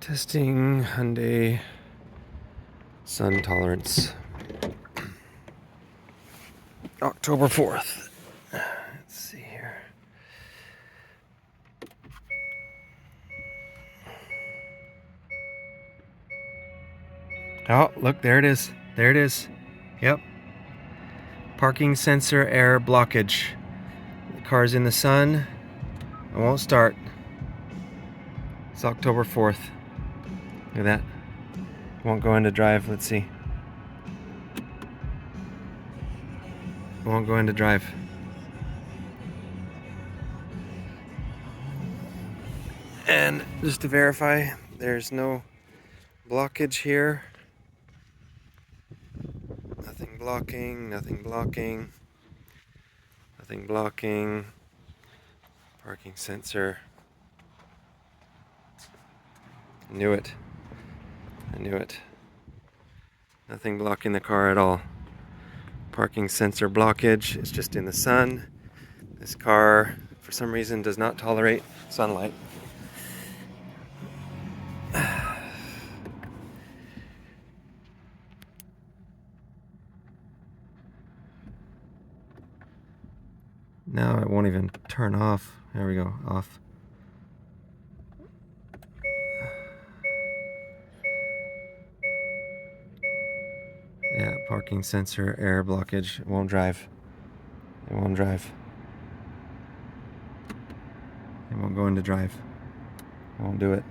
Testing Hyundai sun tolerance. October 4th. Let's see here. Oh, look, there it is. There it is. Yep. Parking sensor error blockage. The car's in the sun. It won't start. It's October 4th. Look at that. Won't go into drive. Let's see. Won't go into drive. And just to verify, there's no blockage here. Nothing blocking, nothing blocking, nothing blocking. Parking sensor. I knew it. I knew it. Nothing blocking the car at all. Parking sensor blockage is just in the sun. This car, for some reason, does not tolerate sunlight. Now it won't even turn off. There we go, off. Yeah, parking sensor error blockage. It won't drive. It won't drive. It won't go into drive. It won't do it.